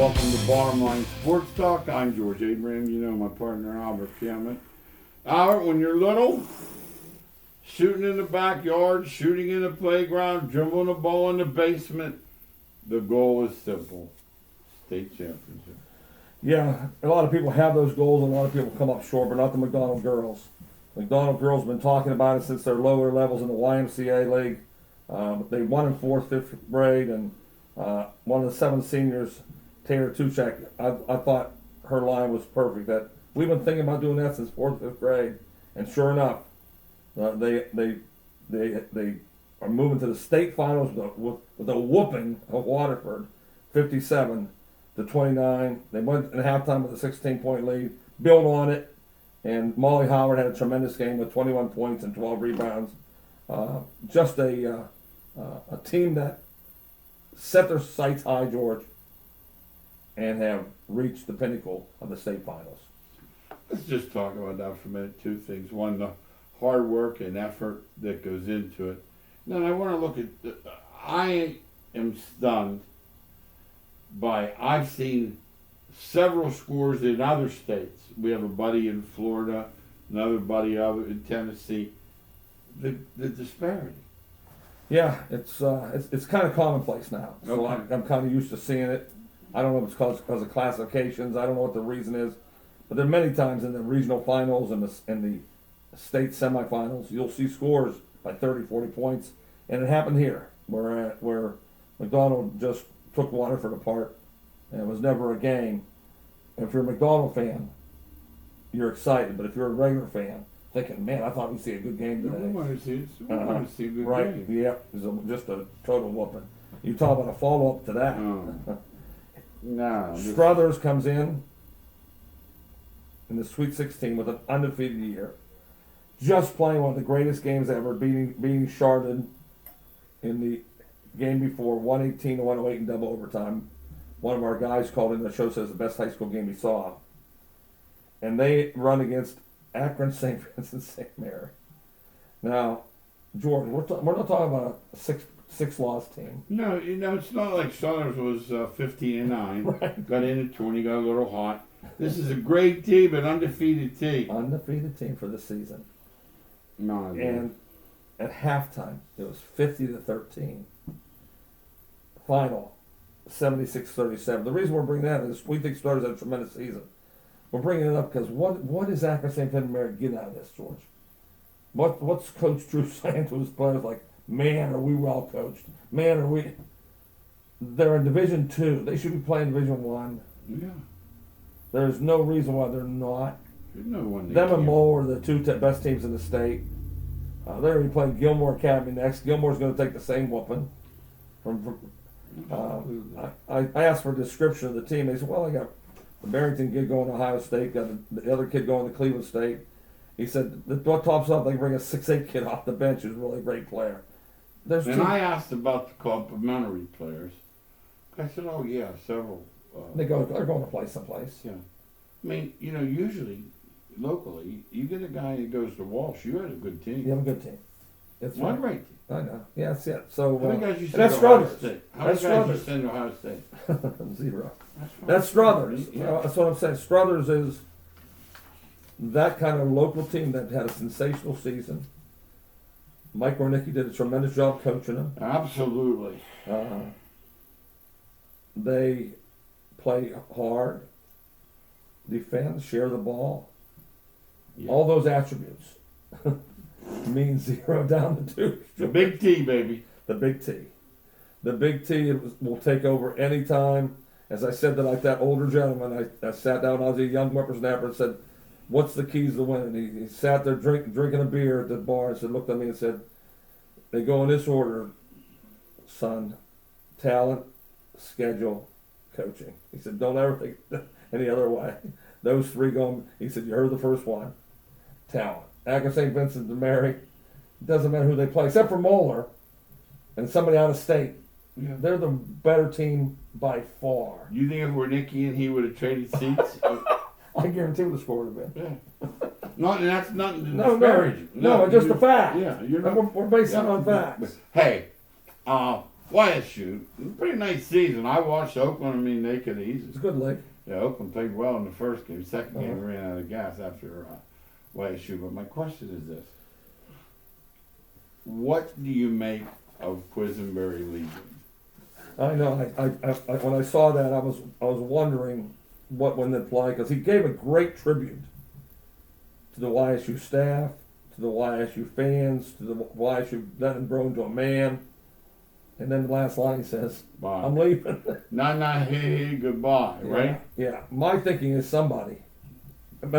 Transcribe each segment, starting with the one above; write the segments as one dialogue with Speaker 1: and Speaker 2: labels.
Speaker 1: Welcome to Boardman Sports Talk. I'm George Abraham. You know my partner Albert Kemet. Albert, when you're little, shooting in the backyard, shooting in the playground, dribbling a ball in the basement, the goal is simple: state championship.
Speaker 2: Yeah, a lot of people have those goals, and a lot of people come up short, but not the McDonald girls. McDonald girls have been talking about it since their lower levels in the YMCA league. They won in fourth, fifth grade, and one of the 7 seniors, Taylor Tuchek, I thought her line was perfect. That we've been thinking about doing that since fourth, fifth grade, and sure enough, they are moving to the state finals with a whooping of Waterford, 57-29. They went in halftime with a 16-point lead, built on it, and Molly Howard had a tremendous game with 21 points and 12 rebounds. Just a team that set their sights high, George, and have reached the pinnacle of the state finals.
Speaker 1: Let's just talk about that for a minute. 2 things. One, the hard work and effort that goes into it. Then I want to look at, I am stunned by, I've seen several scores in other states. We have a buddy in Florida, another buddy in Tennessee. The disparity.
Speaker 2: Yeah, it's kind of commonplace now. So
Speaker 1: Okay.
Speaker 2: I'm kind of used to seeing it. I don't know if it's because of classifications. I don't know what the reason is, but there are many times in the regional finals and the state semifinals you'll see scores by 30, 40 points, and it happened here where McDonald just took Waterford apart, and it was never a game. And if you're a McDonald fan, you're excited, but if you're a regular fan, thinking, man, I thought we'd see a good game today.
Speaker 1: We want to see a good
Speaker 2: Right,
Speaker 1: game.
Speaker 2: yeah, it was just a total whooping. You talk about a follow-up to that.
Speaker 1: No.
Speaker 2: Struthers comes in the Sweet 16 with an undefeated year, just playing one of the greatest games ever, beating Chardon in the game before, 118-108 in double overtime. One of our guys called in the show, says the best high school game he saw. And they run against Akron, St. Vincent, St. Mary. Now, Jordan, we're not talking about a six loss team.
Speaker 1: No, it's not like Struthers was 15-9.
Speaker 2: Right.
Speaker 1: Got in at 20, got a little hot. This is a great team, an undefeated team.
Speaker 2: Undefeated team for the season.
Speaker 1: No,
Speaker 2: And at halftime, it was 50-13. Final, 76-37. The reason we're bringing that is we think Struthers had a tremendous season. We're bringing it up because what is Akron St. Vincent Mary getting out of this, George? What's Coach Drew saying to his players? Like, man, are we well coached? Man, are we? They're in Division II. They should be playing Division I.
Speaker 1: Yeah.
Speaker 2: There's no reason why they're not.
Speaker 1: There's no one.
Speaker 2: Them and Mole are the 2 best teams in the state. They're going to be playing Gilmore Academy next. Gilmore's going to take the same whooping. I asked for a description of the team. They said, well, I got the Barrington kid going to Ohio State, got the other kid going to Cleveland State. He said, what tops up, they bring a 6'8" kid off the bench who's a really great player.
Speaker 1: I asked about the complimentary players. I said, oh, yeah, several.
Speaker 2: They're going to play someplace.
Speaker 1: Yeah. I mean, usually, locally, you get a guy that goes to Walsh, you had a good team.
Speaker 2: You have a good team. It's
Speaker 1: One
Speaker 2: right.
Speaker 1: great team.
Speaker 2: I know. Yeah, that's it. So,
Speaker 1: How many guys you
Speaker 2: and
Speaker 1: send
Speaker 2: that's
Speaker 1: to Ohio
Speaker 2: Struthers.
Speaker 1: State? How
Speaker 2: That's
Speaker 1: many guys you
Speaker 2: Struthers.
Speaker 1: send to Ohio State?
Speaker 2: 0.
Speaker 1: Fine.
Speaker 2: That's Struthers.
Speaker 1: Yeah.
Speaker 2: That's what I'm saying. Struthers is that kind of local team that had a sensational season. Mike Wernicke did a tremendous job coaching them.
Speaker 1: Absolutely.
Speaker 2: They play hard, defend, share the ball.
Speaker 1: Yeah.
Speaker 2: All those attributes mean 0 down to 2.
Speaker 1: The big T, baby.
Speaker 2: The big T. The big T will take over any time. As I said to like that older gentleman, I sat down, I was a young whippersnapper, and said, what's the keys to winning? He sat there drinking a beer at the bar and looked at me and said, they go in this order, son: talent, schedule, coaching. He said, don't ever think any other way. Those 3 go, he said, you heard the first one. Talent. Akron St. Vincent and Mary, doesn't matter who they play, except for Moeller and somebody out of state.
Speaker 1: Yeah.
Speaker 2: They're the better team by far.
Speaker 1: You think if we're Nicky and he would have traded seats?
Speaker 2: I guarantee what the score would have been.
Speaker 1: Yeah. That's nothing to
Speaker 2: No,
Speaker 1: disparage.
Speaker 2: no, just a fact.
Speaker 1: Yeah, you're
Speaker 2: We're
Speaker 1: not.
Speaker 2: basing it on facts.
Speaker 1: Hey, YSU, pretty nice season. I watched Oakland. I mean, they could easily.
Speaker 2: It's a good league.
Speaker 1: Yeah, Oakland played well in the first game. Second game, ran out of gas after YSU. But my question is this: what do you make of Quisenberry leaving?
Speaker 2: I know. I when I saw that, I was wondering what when they'd play, because he gave a great tribute to the YSU staff, to the YSU fans, to the YSU letting grow into a man. And then the last line he says,
Speaker 1: Bye.
Speaker 2: "I'm leaving."
Speaker 1: Nah, hey, goodbye, right?
Speaker 2: Yeah. My thinking is somebody has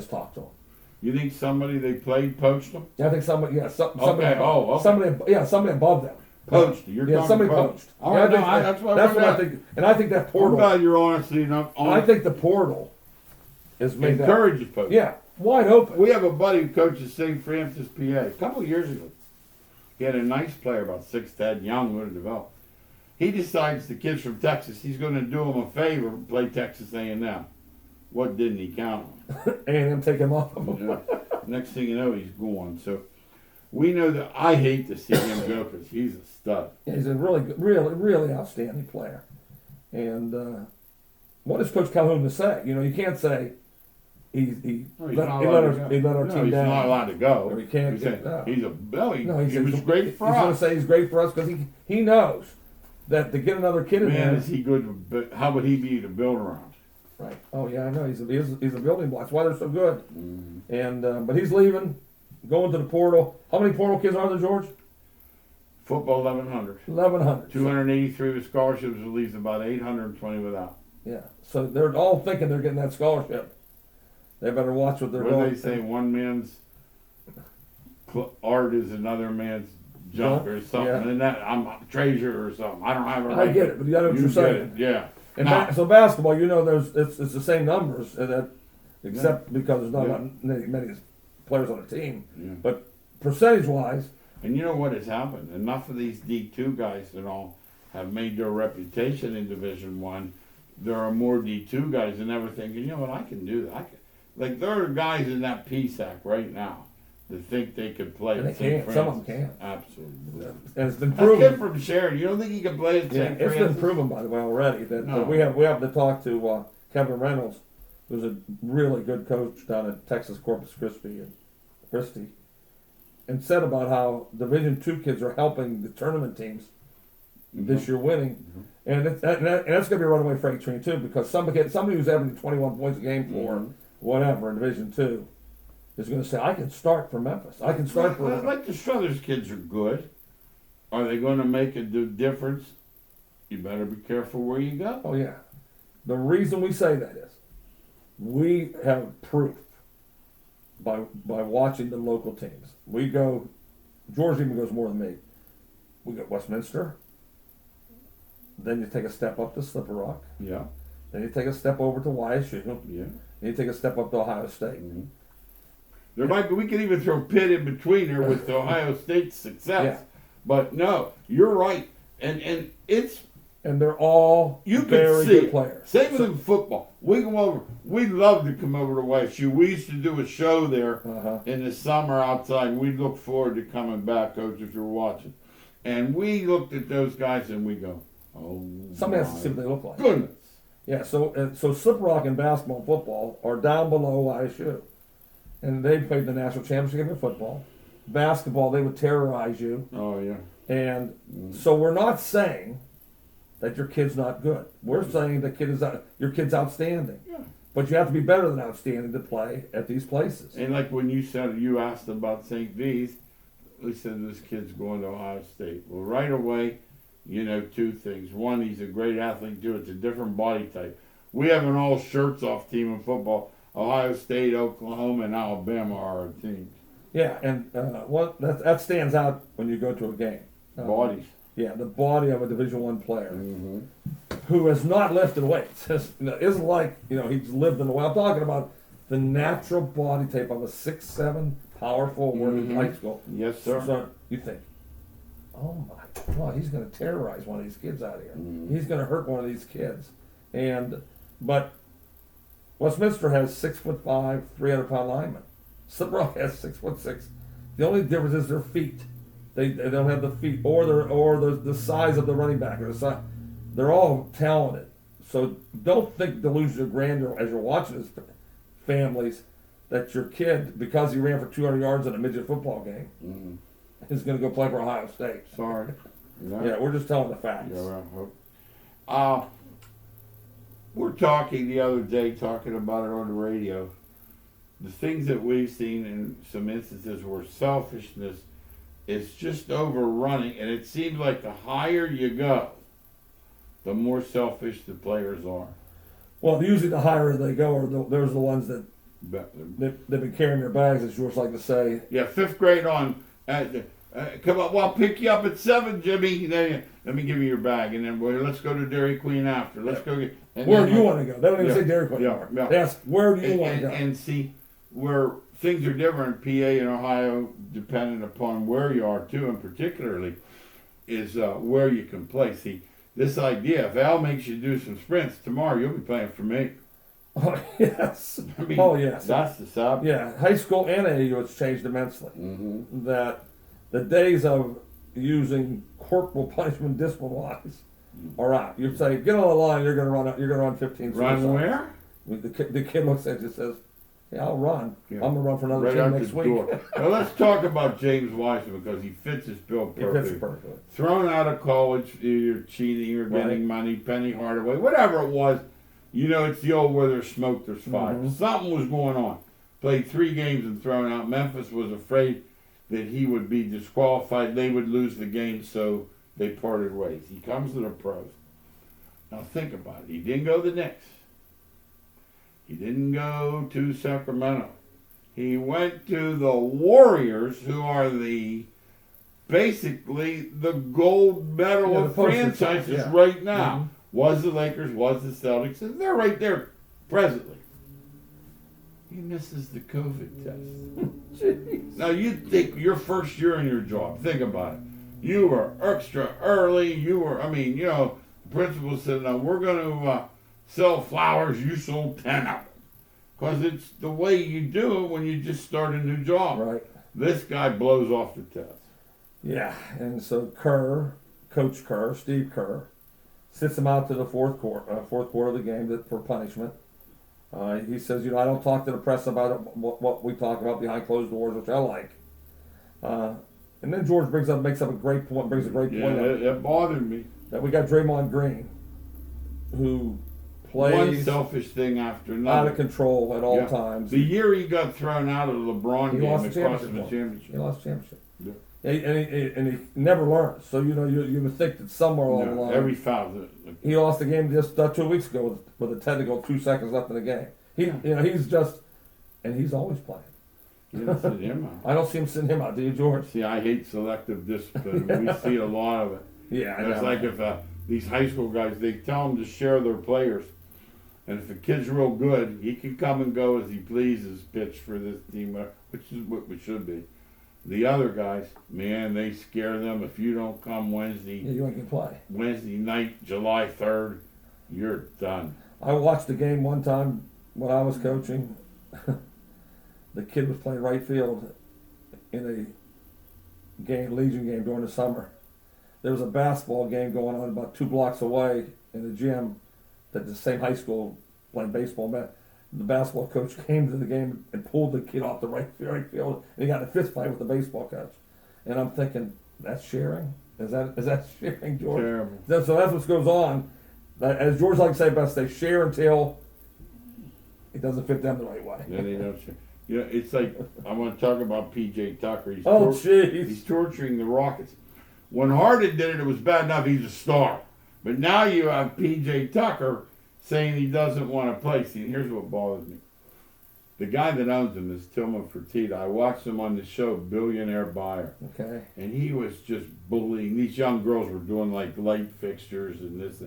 Speaker 2: talked to him.
Speaker 1: You think somebody they played poached him?
Speaker 2: I think somebody, somebody,
Speaker 1: Okay. Okay.
Speaker 2: somebody above them.
Speaker 1: Poached. You're talking
Speaker 2: somebody
Speaker 1: poached.
Speaker 2: poached.
Speaker 1: All right,
Speaker 2: Yeah,
Speaker 1: that's what
Speaker 2: I think. And I think that
Speaker 1: I'm
Speaker 2: portal.
Speaker 1: glad you're honestly enough.
Speaker 2: I think the portal is made that.
Speaker 1: Encourages poaching.
Speaker 2: Yeah, wide open.
Speaker 1: We have a buddy who coaches St. Francis, PA. A couple of years ago, he had a nice player, about 6'10", young, would have developed. He decides the kids from Texas, he's going to do them a favor and play Texas A&M. What didn't he count on?
Speaker 2: A&M take him off of him.
Speaker 1: Yeah. Next thing you know, he's gone. So we know that I hate to see him go because he's a stud.
Speaker 2: Yeah, he's a really, really outstanding player. And what does Coach Calhoun to say? You know, you can't say he let our team
Speaker 1: he's
Speaker 2: down.
Speaker 1: not allowed to go.
Speaker 2: Or he can't
Speaker 1: He's
Speaker 2: get. No.
Speaker 1: he was
Speaker 2: he's
Speaker 1: great for
Speaker 2: He's going to
Speaker 1: us.
Speaker 2: say he's great for us because he knows that to get another kid in
Speaker 1: Man,
Speaker 2: there.
Speaker 1: is he good? But how would he be to build around?
Speaker 2: Right. Oh yeah, I know. He's a building block. That's why they're so good.
Speaker 1: Mm-hmm.
Speaker 2: And but he's leaving, going to the portal. How many portal kids are there, George?
Speaker 1: Football 1,100.
Speaker 2: 1,100.
Speaker 1: 283 with scholarships, it leaves about 820 without.
Speaker 2: Yeah. So they're all thinking they're getting that scholarship. They better watch what they're
Speaker 1: What
Speaker 2: going.
Speaker 1: do they say? One man's art is another man's junk or something.
Speaker 2: Yeah.
Speaker 1: And that I'm a treasure or something. I don't have a
Speaker 2: I
Speaker 1: right.
Speaker 2: get it, but you know what you're
Speaker 1: get
Speaker 2: saying.
Speaker 1: it, yeah.
Speaker 2: And
Speaker 1: Now-
Speaker 2: so basketball, you know, it's the same numbers, except because there's not many players on the team.
Speaker 1: Yeah.
Speaker 2: But percentage-wise,
Speaker 1: And you know what has happened? Enough of these D2 guys and all have made their reputation in Division One. There are more D2 guys than ever thinking, you know what, I can do that. Like there are guys in that PSAC right now that think they could play.
Speaker 2: and they
Speaker 1: at St.
Speaker 2: can't. Some of them
Speaker 1: Francis.
Speaker 2: can't.
Speaker 1: Absolutely.
Speaker 2: And it's been
Speaker 1: That kid
Speaker 2: proven.
Speaker 1: from Sheridan, you don't think he can play at
Speaker 2: Yeah,
Speaker 1: St.
Speaker 2: it's
Speaker 1: Francis?
Speaker 2: been proven by the way already that
Speaker 1: No.
Speaker 2: we have to talk to Kevin Reynolds, who's a really good coach down at Texas Corpus Christi, and said about how Division II kids are helping the tournament teams this year winning, and that's going to be a runaway freight train too, because somebody who's averaging 21 points a game for whatever in Division II is going to say, I can start for Memphis. I can start for.
Speaker 1: Like the Struthers kids are good. Are they going to make a difference? You better be careful where you go.
Speaker 2: Oh yeah. The reason we say that is we have proof by watching the local teams. We go, George even goes more than me. We go Westminster. Then you take a step up to Slipper Rock.
Speaker 1: Yeah,
Speaker 2: Then you take a step over to YSU.
Speaker 1: yeah.
Speaker 2: Then you take a step up to Ohio State.
Speaker 1: Mhm. There might be. We could even throw Pitt in between there with the Ohio State's success.
Speaker 2: Yeah.
Speaker 1: But no, you're right, and it's
Speaker 2: And they're all
Speaker 1: you can
Speaker 2: very
Speaker 1: see
Speaker 2: good
Speaker 1: it.
Speaker 2: players.
Speaker 1: Same with in football. We go over. We love to come over to YSU. We used to do a show there
Speaker 2: Uh-huh.
Speaker 1: in the summer outside, and we look forward to coming back, Coach, if you're watching. And we looked at those guys and we go, oh,
Speaker 2: Somebody has to see
Speaker 1: my
Speaker 2: what they look like.
Speaker 1: goodness.
Speaker 2: Yeah, so Slipper Rock in basketball and football are down below YSU. And they played the national championship in football. Basketball, they would terrorize you.
Speaker 1: Oh yeah.
Speaker 2: And so we're not saying that your kid's not good. We're saying the your kid's outstanding.
Speaker 1: Yeah.
Speaker 2: But you have to be better than outstanding to play at these places.
Speaker 1: And like when you asked about St. V's, we said this kid's going to Ohio State. Well, right away, you know, two things. One, he's a great athlete. Two, it's a different body type. We have an all shirts off team in football. Ohio State, Oklahoma, and Alabama are our teams.
Speaker 2: Yeah, and that stands out when you go to a game.
Speaker 1: Bodies.
Speaker 2: Yeah, the body of a Division I player
Speaker 1: Mm-hmm.
Speaker 2: who has not lifted weights. Isn't like, he's lived in the way. I'm talking about the natural body type of a 6'7", power forward in high school.
Speaker 1: Yes, sir.
Speaker 2: So you think, oh my God, he's going to terrorize one of these kids out here.
Speaker 1: Mhm.
Speaker 2: He's going to hurt one of these kids. But Westminster has 6'5", 300-pound linemen. Slip Rock has 6'6". The only difference is their feet. They don't have the feet or the size of the running back or the size. They're all talented. So don't think delusions of grandeur as you're watching this families that your kid, because he ran for 200 yards in a midget football game, is going to go play for Ohio State.
Speaker 1: Sorry.
Speaker 2: Yeah, we're just telling the facts.
Speaker 1: Yeah, we're talking the other day, talking about it on the radio. The things that we've seen in some instances where selfishness is just overrunning, and it seems like the higher you go, the more selfish the players are.
Speaker 2: Well, usually the higher they go, there's the ones that they've been carrying their bags, as George like to say.
Speaker 1: Yeah, 5th grade on. Come on, well, I'll pick you up at 7, Jimmy. Then, let me give you your bag, and then let's go to Dairy Queen after. Let's go get.
Speaker 2: Where do you want to go? They don't even say Dairy Queen.
Speaker 1: Yeah.
Speaker 2: They ask, where do you want to go?
Speaker 1: And see, where things are different in PA and Ohio, depending upon where you are too, and particularly, is where you can play. See, this idea, if Al makes you do some sprints tomorrow, you'll be playing for me.
Speaker 2: Oh, yes.
Speaker 1: I mean,
Speaker 2: yes.
Speaker 1: That's the sub.
Speaker 2: Yeah, high school and AAU, it's changed immensely. That the days of using corporal punishment discipline-wise are out. You say, get on the line, you're going to run. You're going to run 15 suicides.
Speaker 1: Run where?
Speaker 2: The kid looks at you and says, "Yeah, I'll run.
Speaker 1: Yeah.
Speaker 2: I'm going to run for another
Speaker 1: Right
Speaker 2: team
Speaker 1: out
Speaker 2: next
Speaker 1: the
Speaker 2: week."
Speaker 1: door. Now let's talk about James Wiseman because he fits his bill
Speaker 2: It
Speaker 1: perfectly.
Speaker 2: fits perfectly.
Speaker 1: Thrown out of college, you're cheating, you're getting money, Penny Hardaway, whatever it was. You know, it's the old where there's smoke, there's fire. Something was going on. Played 3 games and thrown out. Memphis was afraid that he would be disqualified. They would lose the game, so they parted ways. He comes to the pros. Now think about it. He didn't go to the Knicks. He didn't go to Sacramento. He went to the Warriors, who are basically the gold medal of franchises right now. Was the Lakers, was the Celtics, and they're right there presently. He misses the COVID test. Now you think your first year in your job, think about it. You were extra early, the principal said, "No, we're going to sell flowers, you sold 10 of them." Because it's the way you do it when you just start a new job.
Speaker 2: Right.
Speaker 1: This guy blows off the test.
Speaker 2: Yeah, and so Coach Kerr, Steve Kerr, sits him out to the fourth quarter of the game for punishment. He says, I don't talk to the press about it, what we talk about behind closed doors, which I like. And then George brings a great point.
Speaker 1: That bothered me.
Speaker 2: That we got Draymond Green, who plays
Speaker 1: one selfish thing after another,
Speaker 2: out of control at all times.
Speaker 1: The year he got thrown out of the LeBron game, it cost him the championship.
Speaker 2: He lost the championship.
Speaker 1: Yeah.
Speaker 2: And he never learns. So you would think that somewhere along the line,
Speaker 1: every foul.
Speaker 2: He lost the game just 2 weeks ago with a technical 2 seconds left in the game. He's always playing.
Speaker 1: You don't sit him out.
Speaker 2: I don't see him sitting him out. Do you, George?
Speaker 1: See, I hate selective discipline. We see a lot of it.
Speaker 2: Yeah,
Speaker 1: it's like if these high school guys, they tell them to share their players, and if a kid's real good, he can come and go as he pleases, pitch for this team, which is what we should be. The other guys, man, they scare them. If you don't come Wednesday,
Speaker 2: you ain't gonna play.
Speaker 1: Wednesday night, July 3rd, you're done.
Speaker 2: I watched the game one time when I was coaching. The kid was playing right field in a Legion game during the summer. There was a basketball game going on about 2 blocks away in the gym that the same high school playing baseball met. The basketball coach came to the game and pulled the kid off the right field, and he got in a fist fight with the baseball coach. And I'm thinking, that's sharing? Is that sharing, George?
Speaker 1: Terrible.
Speaker 2: So that's what goes on. As George likes to say best, they share until it doesn't fit them the right way.
Speaker 1: Then they don't share. It's like, I want to talk about P.J. Tucker. He's torturing the Rockets. When Harden did it, it was bad enough he's a star. But now you have P.J. Tucker saying he doesn't want to play. See, here's what bothers me. The guy that owns him is Tillman Fertitta. I watched him on the show, Billionaire Buyer.
Speaker 2: Okay.
Speaker 1: And he was just bullying. These young girls were doing like light fixtures and this.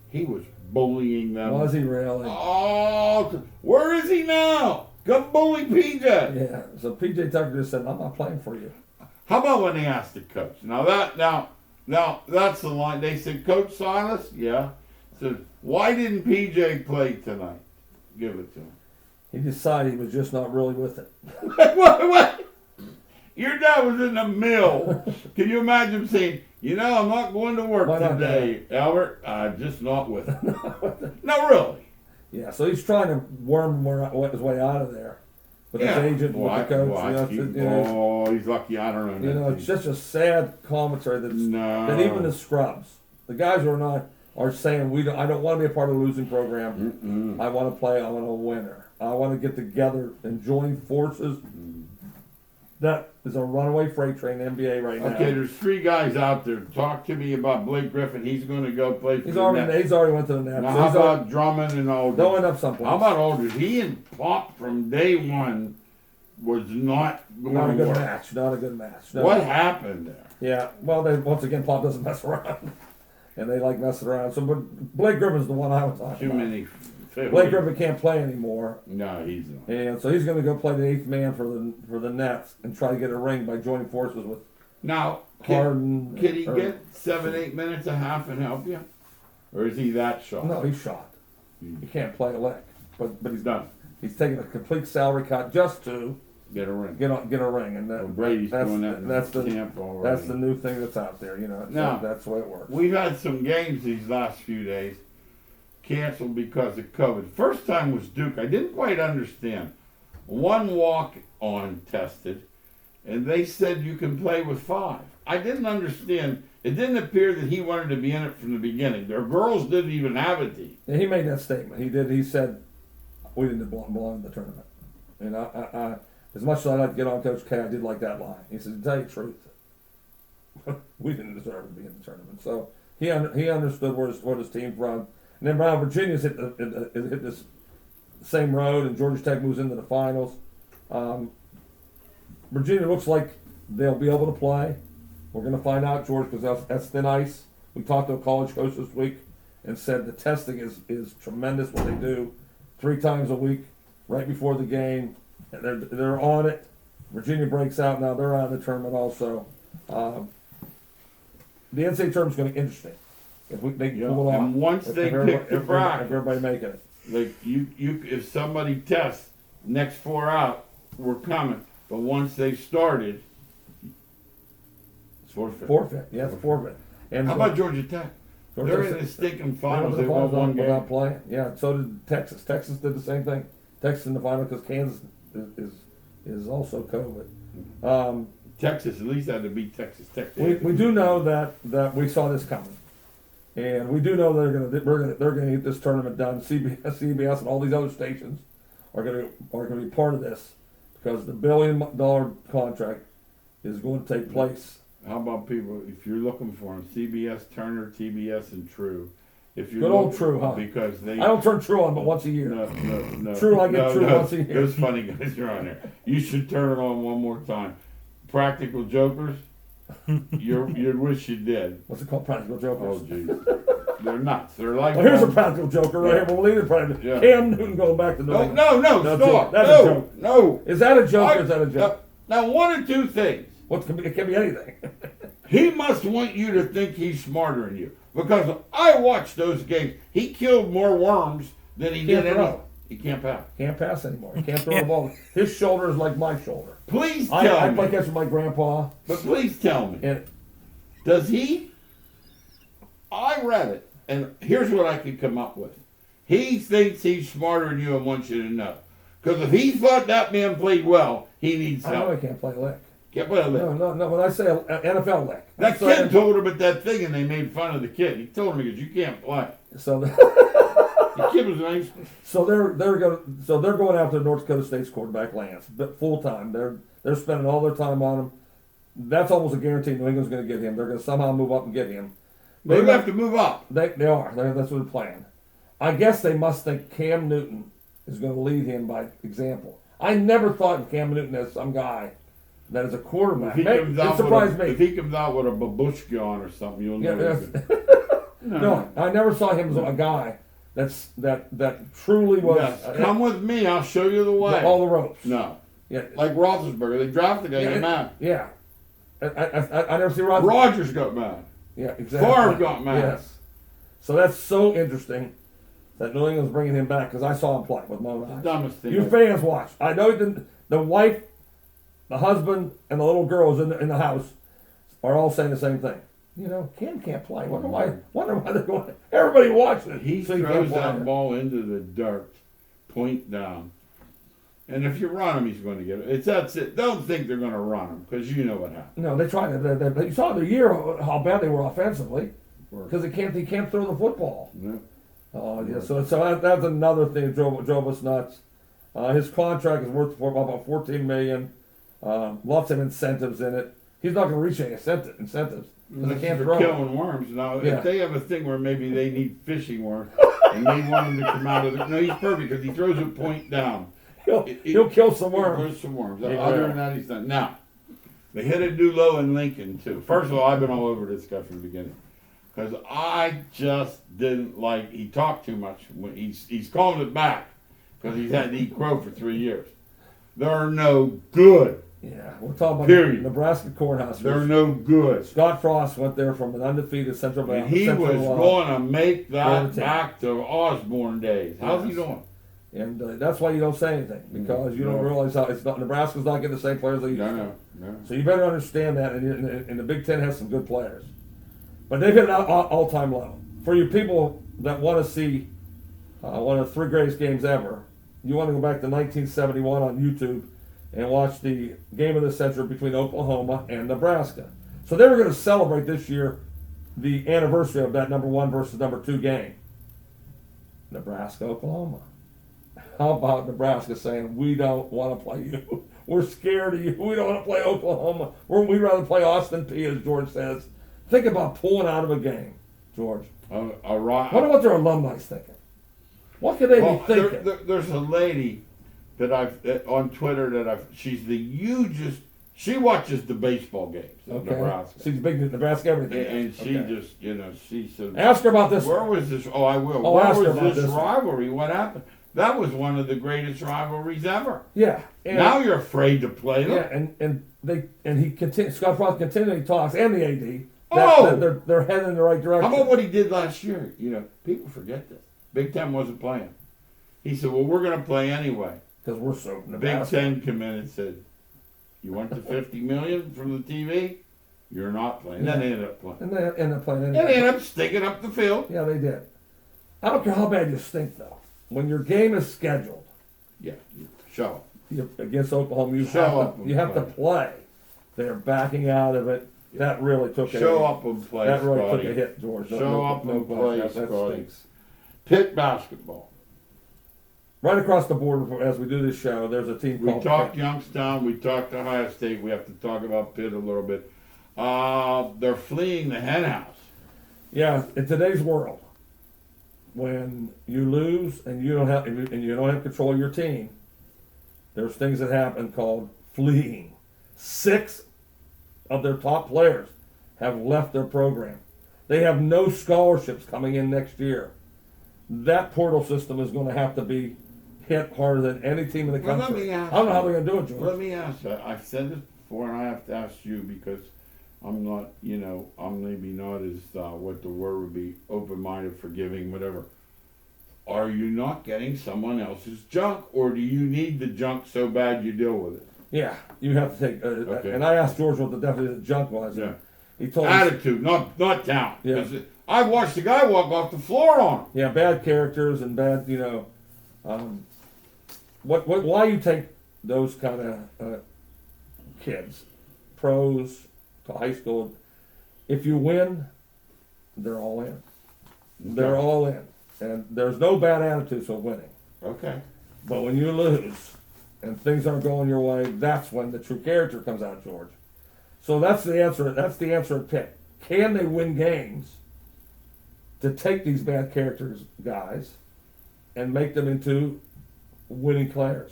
Speaker 1: He was bullying them.
Speaker 2: Was he really?
Speaker 1: Oh, where is he now? Go bully PJ.
Speaker 2: Yeah. So PJ Tucker just said, "I'm not playing for you."
Speaker 1: How about when they asked the coach? Now that's the line. They said, "Coach Silas, yeah." Said, "Why didn't PJ play tonight?" Give it to him.
Speaker 2: He decided he was just not really with it.
Speaker 1: What? Your dad was in the mill. Can you imagine saying, I'm not going to work
Speaker 2: Why not,
Speaker 1: today, Albert? I'm just not with it. No, really.
Speaker 2: Yeah, so he's trying to worm his way out of there with his agent, with the coach.
Speaker 1: He's lucky. I don't know.
Speaker 2: It's just a sad commentary that even the scrubs, the guys who are saying I don't want to be a part of the losing program.
Speaker 1: Mm-mm.
Speaker 2: I want to play. I want to winner. I want to get together and join forces. That is a runaway freight train in the NBA right now.
Speaker 1: Okay, there's 3 guys out there. Talk to me about Blake Griffin. He's going to go play for the Nets.
Speaker 2: He's already went to the Nets.
Speaker 1: Now, how about Drummond and Aldridge?
Speaker 2: They'll end up someplace.
Speaker 1: How about Aldridge? He and Pop from day one was not going
Speaker 2: Not a
Speaker 1: to
Speaker 2: good
Speaker 1: work.
Speaker 2: match. Not a good match. No.
Speaker 1: What happened there?
Speaker 2: Yeah, well, once again, Pop doesn't mess around. And they like messing around. So, but Blake Griffin's the one I was talking
Speaker 1: Too
Speaker 2: about.
Speaker 1: many.
Speaker 2: Blake Griffin can't play anymore.
Speaker 1: No, he's not.
Speaker 2: And so he's going to go play the 8th man for the Nets and try to get a ring by joining forces with
Speaker 1: Now,
Speaker 2: Harden.
Speaker 1: can he get 7-8 minutes a half and help you? Or is he that shot?
Speaker 2: No, he's shot. He can't play a lick. But
Speaker 1: He's done.
Speaker 2: he's taking a complete salary cut just to
Speaker 1: Get a ring.
Speaker 2: get a ring. And
Speaker 1: Well, Brady's doing that in
Speaker 2: that's the
Speaker 1: camp already.
Speaker 2: that's the new thing that's out there.
Speaker 1: Now,
Speaker 2: that's the way it works.
Speaker 1: We've had some games these last few days canceled because of COVID. First time was Duke. I didn't quite understand. 1 walk-on tested, and they said you can play with 5. I didn't understand. It didn't appear that he wanted to be in it from the beginning. Their girls didn't even have a team.
Speaker 2: And he made that statement. He did. He said, "We didn't belong in the tournament." And I as much as I like to get on Coach K, I did like that line. He said, "To tell you the truth, we didn't deserve to be in the tournament." So he understood where his team's from. And then Brown Virginia's hit this same road, and Georgia Tech moves into the finals. Virginia looks like they'll be able to play. We're going to find out, George, because that's thin ice. We talked to a college coach this week and said the testing is tremendous. What they do 3 times a week, right before the game, and they're on it. Virginia breaks out now; they're out of the tournament also. The NCAA tournament's going to be interesting. If they can pull it off.
Speaker 1: And once they pick the bracket,
Speaker 2: if everybody making it.
Speaker 1: like if somebody tests next 4 out, we're coming. But once they've started, it's forfeit.
Speaker 2: Forfeit, yes, forfeit. And
Speaker 1: How about Georgia Tech? They're in the stinking finals. They won 1 game
Speaker 2: without playing. Yeah, so did Texas. Texas did the same thing. Texas in the final because Kansas is also COVID.
Speaker 1: Texas at least had to beat Texas Tech.
Speaker 2: We do know that we saw this coming, and we do know they're gonna get this tournament done. CBS, and all these other stations are gonna be part of this because the $1 billion contract is going to take place.
Speaker 1: How about people, if you're looking for them, CBS, Turner, TBS, and True. If you're
Speaker 2: Good old True, huh?
Speaker 1: Because they.
Speaker 2: I don't turn True on but once a year.
Speaker 1: No.
Speaker 2: True, I get True once a year.
Speaker 1: Those funny guys are on there. You should turn it on one more time. Practical Jokers, you'd wish you did.
Speaker 2: What's it called? Practical Jokers.
Speaker 1: Oh, jeez. They're nuts. They're like.
Speaker 2: Well, here's a practical joker right here. We'll leave it practical.
Speaker 1: Yeah.
Speaker 2: Cam Newton going back to New England.
Speaker 1: No, stop.
Speaker 2: That's a joke.
Speaker 1: No.
Speaker 2: Is that a joke or is that a joke?
Speaker 1: Now, 1 or 2 things.
Speaker 2: It can be anything.
Speaker 1: He must want you to think he's smarter than you. Because I watched those games. He killed more worms than he did anything. He can't pass.
Speaker 2: Can't pass anymore. He can't throw the ball. His shoulder is like my shoulder.
Speaker 1: Please tell me.
Speaker 2: I play catch with my grandpa.
Speaker 1: But please tell me.
Speaker 2: And
Speaker 1: Does he? I read it, and here's what I could come up with. He thinks he's smarter than you and wants you to know. Because if he thought that man played well, he needs
Speaker 2: I know
Speaker 1: help.
Speaker 2: he can't play a lick.
Speaker 1: Can't play a lick.
Speaker 2: No. When I say an NFL lick.
Speaker 1: That kid told him at that thing, and they made fun of the kid. He told him because you can't play.
Speaker 2: So
Speaker 1: The kid was nice.
Speaker 2: So they're going after North Dakota State's quarterback Lance, but full time. They're spending all their time on him. That's almost a guarantee. New England's going to get him. They're going to somehow move up and get him.
Speaker 1: They have to move up.
Speaker 2: They are. That's what they're playing. I guess they must think Cam Newton is going to lead him by example. I never thought of Cam Newton as some guy that is a quarterback. It surprised me.
Speaker 1: If he comes out with a babushka on or something, you'll know.
Speaker 2: No, I never saw him as a guy that truly was.
Speaker 1: Yes. Come with me. I'll show you the way.
Speaker 2: All the ropes.
Speaker 1: No.
Speaker 2: Yeah.
Speaker 1: Like Roethlisberger. They drafted the guy. Get mad.
Speaker 2: Yeah. I never see Rodgers.
Speaker 1: Rodgers got mad.
Speaker 2: Yeah, exactly.
Speaker 1: Favre got mad.
Speaker 2: Yes. So that's so interesting that New England's bringing him back because I saw him play with my own eyes.
Speaker 1: Dumbest thing.
Speaker 2: You fans watch. I know the wife the husband and the little girls in the house are all saying the same thing. You know, Cam can't play. Wonder why they're going. Everybody watching it.
Speaker 1: He
Speaker 2: so
Speaker 1: throws that ball into the dirt, point down. And if you run him, he's going to get it. That's it. Don't think they're going to run him, because you know what happened.
Speaker 2: No, they tried it. You saw the year how bad they were offensively, because he can't throw the football.
Speaker 1: Yeah.
Speaker 2: Oh yeah, so that's another thing that drove us nuts. His contract is worth about $14 million. Lots of incentives in it. He's not going to reach any incentives because they can't throw.
Speaker 1: Killing worms. Now,
Speaker 2: Yeah.
Speaker 1: if they have a thing where maybe they need fishing worms and they want him to come out of the, no, he's perfect because he throws a point down.
Speaker 2: He'll kill some worms.
Speaker 1: He'll kill some worms.
Speaker 2: Yeah.
Speaker 1: Other than that, he's done. Now, they hit a new low in Lincoln too. First of all, I've been all over this guy from the beginning because I just didn't like. He talked too much. When he's calling it back because he's had to eat crow for 3 years. They're no good.
Speaker 2: Yeah, we're talking about
Speaker 1: Period.
Speaker 2: Nebraska Cornhuskers.
Speaker 1: They're no good.
Speaker 2: Scott Frost went there from an undefeated Central Valley.
Speaker 1: And he was going to make that back to Osborne days. How's he doing?
Speaker 2: And that's why you don't say anything, because you don't realize how it's not. Nebraska's not getting the same players they used to.
Speaker 1: No.
Speaker 2: So you better understand that. And the Big Ten has some good players, but they've hit an all-time low. For you people that want to see one of the 3 greatest games ever, you want to go back to 1971 on YouTube and watch the game of the century between Oklahoma and Nebraska. So they were going to celebrate this year the anniversary of that #1 versus #2 game. Nebraska, Oklahoma. How about Nebraska saying, we don't want to play you. We're scared of you. We don't want to play Oklahoma. We'd rather play Austin P, as George says. Think about pulling out of a game, George. Wonder what their alumni's thinking. What could they be thinking?
Speaker 1: There's a lady that on Twitter she's the hugest. She watches the baseball games in Nebraska.
Speaker 2: She's big in Nebraska everything.
Speaker 1: And she just, she said.
Speaker 2: Ask her about this.
Speaker 1: Where was this? Oh, I will.
Speaker 2: Where
Speaker 1: was this rivalry? What happened? That was one of the greatest rivalries ever.
Speaker 2: Yeah.
Speaker 1: Now you're afraid to play them.
Speaker 2: Yeah, and he continues. Scott Frost continually talks, and the AD. That they're heading in the right direction.
Speaker 1: How about what he did last year? People forget this. Big Ten wasn't playing. He said, "Well, we're going to play anyway."
Speaker 2: Because we're so
Speaker 1: Nebraska. Big Ten came in and said, "You want the $50 million from the TV? You're not playing."
Speaker 2: Yeah.
Speaker 1: Then they ended up playing.
Speaker 2: And they ended up playing anyway.
Speaker 1: And they ended up stinking up the field.
Speaker 2: Yeah, they did. I don't care how bad you stink, though. When your game is scheduled,
Speaker 1: you show up.
Speaker 2: Against Oklahoma, you have to play. They're backing out of it. That really took a
Speaker 1: show up and play.
Speaker 2: That really
Speaker 1: Scotty.
Speaker 2: took a hit, George.
Speaker 1: Show up and play,
Speaker 2: that
Speaker 1: Scotty.
Speaker 2: stinks.
Speaker 1: Pitt basketball.
Speaker 2: Right across the board, as we do this show, there's a team called.
Speaker 1: We talked Youngstown. We talked Ohio State. We have to talk about Pitt a little bit. They're fleeing the hen house.
Speaker 2: Yeah, in today's world, when you lose and you don't have control of your team, there's things that happen called fleeing. 6 of their top players have left their program. They have no scholarships coming in next year. That portal system is going to have to be hit harder than any team in the country. I don't know how they're going to do it, George.
Speaker 1: Let me ask you. I've said this before, and I have to ask you because I'm not, I'm maybe not as, what the word would be, open-minded, forgiving, whatever. Are you not getting someone else's junk, or do you need the junk so bad you deal with it?
Speaker 2: Yeah, you have to take.
Speaker 1: Okay.
Speaker 2: And I asked George what the definition of junk was.
Speaker 1: Yeah.
Speaker 2: He told
Speaker 1: attitude, not talent.
Speaker 2: Yeah.
Speaker 1: I watched the guy walk off the floor on him.
Speaker 2: Yeah, bad characters and bad, why you take those kind of kids, pros to high school, if you win, they're all in. They're all in. And there's no bad attitudes of winning.
Speaker 1: Okay.
Speaker 2: But when you lose and things aren't going your way, that's when the true character comes out, George. So that's the answer. That's the answer at Pitt. Can they win games to take these bad characters, guys, and make them into winning players?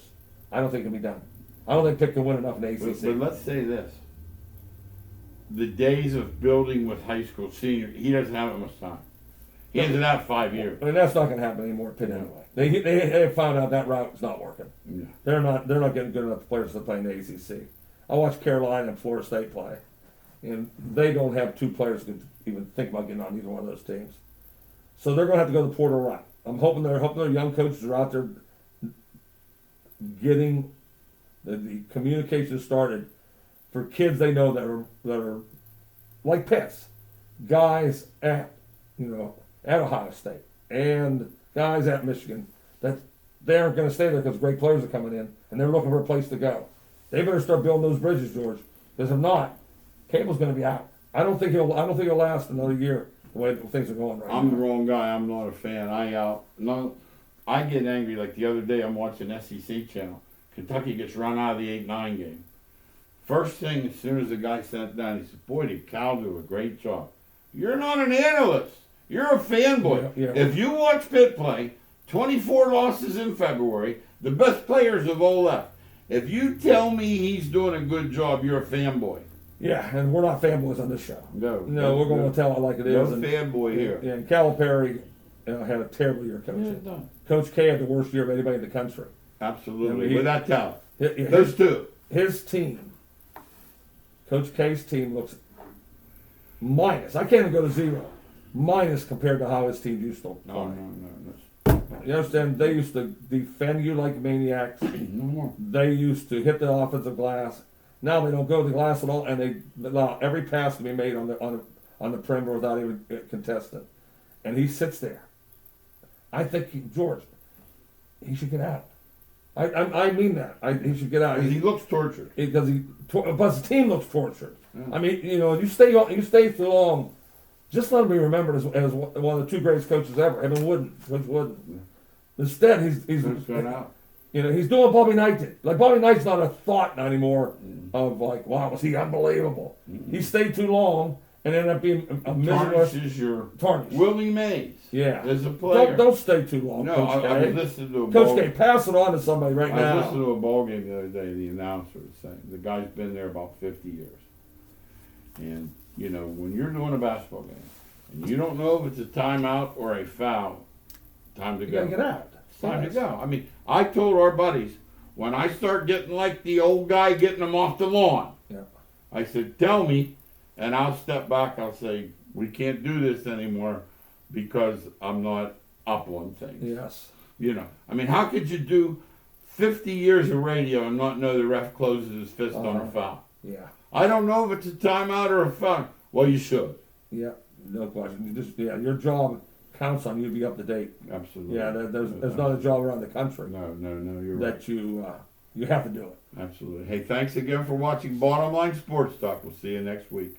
Speaker 2: I don't think it can be done. I don't think Pitt can win enough in the ACC.
Speaker 1: But let's say this. The days of building with high school seniors, he doesn't have that much time. He hasn't had 5 years.
Speaker 2: I mean, that's not going to happen anymore at Pitt anyway. They found out that route's not working.
Speaker 1: Yeah.
Speaker 2: They're not getting good enough players to play in the ACC. I watched Carolina and Florida State play, and they don't have 2 players who can even think about getting on either one of those teams. So they're going to have to go the portal route. I'm hoping their young coaches are out there getting the communication started for kids they know that are like pets, guys at at Ohio State and guys at Michigan, that they aren't going to stay there because great players are coming in and they're looking for a place to go. They better start building those bridges, George, because if not, Cable's going to be out. I don't think he'll last another year the way things are going right now.
Speaker 1: I'm the wrong guy. I'm not a fan. I get angry. Like the other day, I'm watching SEC channel. Kentucky gets run out of the 8-9 game. First thing, as soon as the guy sat down, he said, "Boy, did Cal do a great job." You're not an analyst. You're a fanboy.
Speaker 2: Yeah.
Speaker 1: If you watch Pitt play, 24 losses in February, the best players have all left. If you tell me he's doing a good job, you're a fanboy.
Speaker 2: Yeah, and we're not fanboys on this show.
Speaker 1: No,
Speaker 2: we're going to tell it like it
Speaker 1: no
Speaker 2: is. And,
Speaker 1: fanboy here.
Speaker 2: Yeah, and Calipari had a terrible year coaching.
Speaker 1: Yeah, no.
Speaker 2: Coach K had the worst year of anybody in the country.
Speaker 1: Absolutely, without talent.
Speaker 2: Those
Speaker 1: Those two.
Speaker 2: His team, Coach K's team, looks minus. I can't even go to zero. Minus compared to how his team used to play.
Speaker 1: No.
Speaker 2: You understand? They used to defend you like maniacs.
Speaker 1: No more.
Speaker 2: They used to hit the offensive glass. Now they don't go to the glass at all, and they allow every pass to be made on the perimeter without even contesting. And he sits there. I think George, he should get out. I mean that. He should get out.
Speaker 1: He looks tortured.
Speaker 2: But his team looks tortured.
Speaker 1: Yeah.
Speaker 2: I mean, you stay too long. Just let him be remembered as one of the two greatest coaches ever. Coach Wooden.
Speaker 1: Yeah.
Speaker 2: Instead, he's
Speaker 1: going out.
Speaker 2: He's doing what Bobby Knight did. Like Bobby Knight's not a thought anymore of like, wow, was he unbelievable? He stayed too long and ended up being a miserable tarnish.
Speaker 1: Willie Mays.
Speaker 2: Yeah.
Speaker 1: As a player.
Speaker 2: Don't stay too long.
Speaker 1: No,
Speaker 2: Coach K.
Speaker 1: I was listening to a
Speaker 2: Coach K, pass it on to somebody right
Speaker 1: I was
Speaker 2: now.
Speaker 1: listening to a ball game the other day. The announcer was saying the guy's been there about 50 years, and when you're doing a basketball game and you don't know if it's a timeout or a foul, time to
Speaker 2: You
Speaker 1: go.
Speaker 2: gotta get out.
Speaker 1: It's time to go. I mean, I told our buddies when I start getting like the old guy getting them off the lawn.
Speaker 2: Yeah.
Speaker 1: I said, tell me, and I'll step back. I'll say, we can't do this anymore because I'm not up on things.
Speaker 2: Yes.
Speaker 1: I mean, how could you do 50 years of radio and not know the ref closes his fist on a foul?
Speaker 2: Yeah.
Speaker 1: I don't know if it's a timeout or a foul. Well, you should.
Speaker 2: Yeah. No question. Your job counts on you to be up to date.
Speaker 1: Absolutely.
Speaker 2: Yeah. There's not a job around the country.
Speaker 1: No, you're right.
Speaker 2: That you have to do it.
Speaker 1: Absolutely. Hey, thanks again for watching Bottom Line Sports Talk. We'll see you next week.